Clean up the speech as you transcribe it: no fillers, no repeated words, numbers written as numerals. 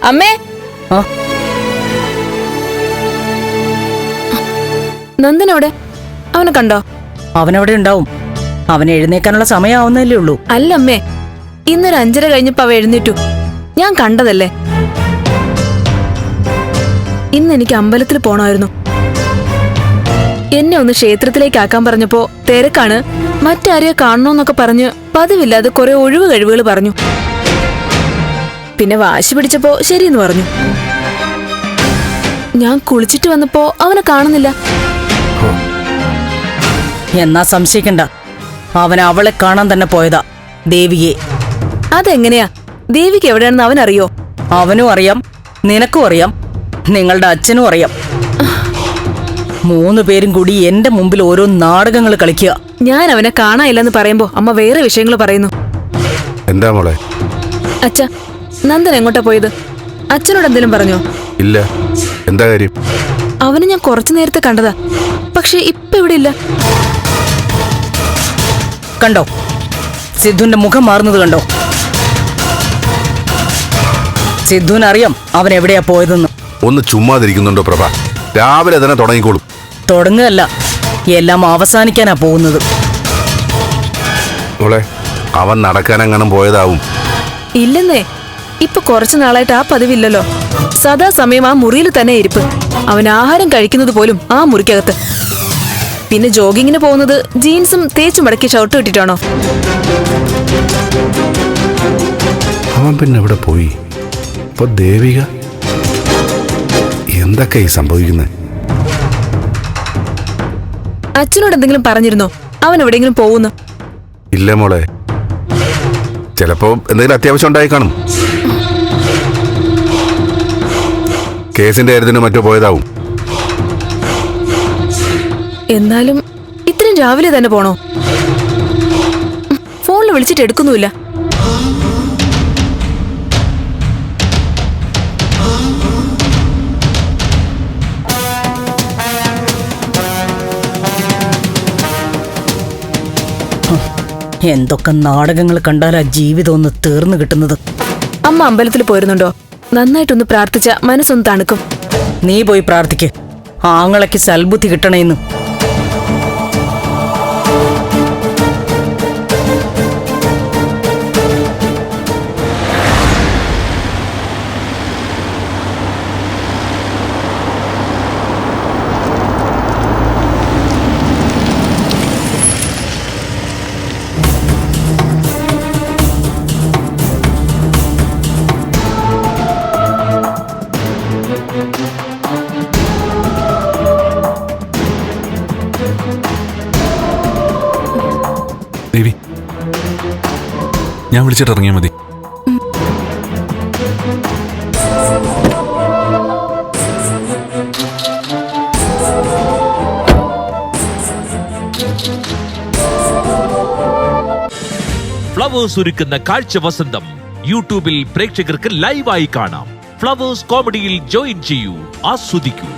അമ്മേ, നന്ദനവിടെ? അവനെ കണ്ടോ? അവനവിടെ ഉണ്ടാവും. അവൻ എഴുന്നേക്കാനുള്ള സമയമാവുന്നല്ലേ ഉള്ളൂ. അല്ല അമ്മേ, ഇന്നൊരു 5:30 കഴിഞ്ഞപ്പോ അവ എഴുന്നേറ്റു. ഞാൻ കണ്ടതല്ലേ. ഇന്ന് എനിക്ക് അമ്പലത്തിൽ പോണമായിരുന്നു. എന്നെ ഒന്ന് ക്ഷേത്രത്തിലേക്ക് ആക്കാൻ പറഞ്ഞപ്പോ തിരക്കാണ്, മറ്റാരെയോ കാണണോന്നൊക്കെ പറഞ്ഞ് പതിവില്ലാതെ കുറെ ഒഴിവ് കഴിവുകൾ പറഞ്ഞു. പിന്നെ വാശി പിടിച്ചപ്പോ ശരിയെന്ന് പറഞ്ഞു. ഞാൻ കുളിച്ചിട്ട് വന്നപ്പോ അവനെ കാണുന്നില്ല. എന്നാ സംശയിക്കണ്ട, അവൻ അവളെ കാണാൻ തന്നെ പോയതാ, ദേവിയെ. അതെങ്ങനെയാ? ദേവിക്ക് എവിടെയാണെന്ന് അവനറിയോ? അവനും അറിയാം, നിനക്കും അറിയാം, നിങ്ങളുടെ അച്ഛനും അറിയാം. 3 പേരും കൂടി എന്റെ മുമ്പിൽ ഓരോ നാടകങ്ങൾ കളിക്കുക. ഞാൻ അവനെ കാണാനില്ലെന്ന് പറയുമ്പോ അമ്മ വേറെ വിഷയങ്ങൾ പറയുന്നു. എന്താ മോളെ? അച്ഛ, നന്ദൻ എങ്ങോട്ടാ പോയത്? അച്ഛനോട് എന്തെങ്കിലും പറഞ്ഞോ? ഇല്ല. എന്താ കാര്യം? അവന് ഞാൻ കുറച്ചു നേരത്തെ കണ്ടതാ, പക്ഷെ ഇപ്പൊ ഇവിടെ ഇല്ല. കണ്ടോ, സിദ്ധുവിന്റെ മുഖം മാറുന്നത് കണ്ടോ? സിദ്ധുവിനറിയാം അവൻ എവിടെയാ പോയതെന്ന്. ഒന്ന് ചുമ്മാതിരിക്കുന്നുണ്ടോ പ്രഭ? രാവിലെ തന്നെ തുടങ്ങിക്കോളും. തുടങ്ങുകയല്ല, എല്ലാം അവസാനിക്കാനാ പോകുന്നത്. മോളെ, അവൻ നടക്കാനെങ്ങാനും പോയതാവും. ഇല്ലെന്നേ, ഇപ്പൊ കുറച്ചു നാളായിട്ട് ആ പതിവില്ലല്ലോ. സദാസമയം ആ മുറിയിൽ തന്നെ ഇരിപ്പ്. അവൻ ആഹാരം കഴിക്കുന്നത് പോലും ആ മുറിക്കകത്ത്. പിന്നെ ജോഗിങ്ങിന് പോകുന്നത് ജീൻസും തേച്ചു മടക്കി ഷർട്ടും ഇട്ടിട്ടാണോ? അവൻ പിന്നെ എവിടെ പോയി? ഇപ്പൊ ദേവിക എന്തൊക്കെ ഈ സംഭവിക്കുന്നത്? അച്ഛനോട് എന്തെങ്കിലും പറഞ്ഞിരുന്നോ അവൻ എവിടെയെങ്കിലും പോകുന്നു? ഇല്ല മോളെ, ചിലപ്പോ എന്തെങ്കിലും അത്യാവശ്യം ഉണ്ടായി കാണും. കേസിന്റെ കാര്യത്തിന് മറ്റോ പോയതാവും. എന്നാലും ഇത്രയും രാവിലെ തന്നെ പോണോ? ഫോണിൽ വിളിച്ചിട്ട് എടുക്കുന്നുമില്ല. എന്തൊക്കെ നാടകങ്ങൾ കണ്ടാലാ ജീവിതം ഒന്ന് തീർന്നു കിട്ടുന്നത്. അമ്മ അമ്പലത്തിൽ പോയിരുന്നുണ്ടോ? നന്നായിട്ടൊന്ന് പ്രാർത്ഥിച്ച മനസ്സൊന്ന് തണുക്കും. നീ പോയി പ്രാർത്ഥിക്ക്, ആങ്ങളയ്ക്ക് സൽബുദ്ധി കിട്ടണേന്ന്. ദേവി, ഞാൻ വിളിച്ചിട്ട് ഇറങ്ങിയാൽ മതി. ഫ്ലവേഴ്സ് ഒരുക്കുന്ന കാഴ്ച വസന്തം യൂട്യൂബിൽ പ്രേക്ഷകർക്ക് ലൈവായി കാണാം. ഫ്ലവേഴ്സ് കോമഡിയിൽ ജോയിൻ ചെയ്യൂ, ആസ്വദിക്കൂ.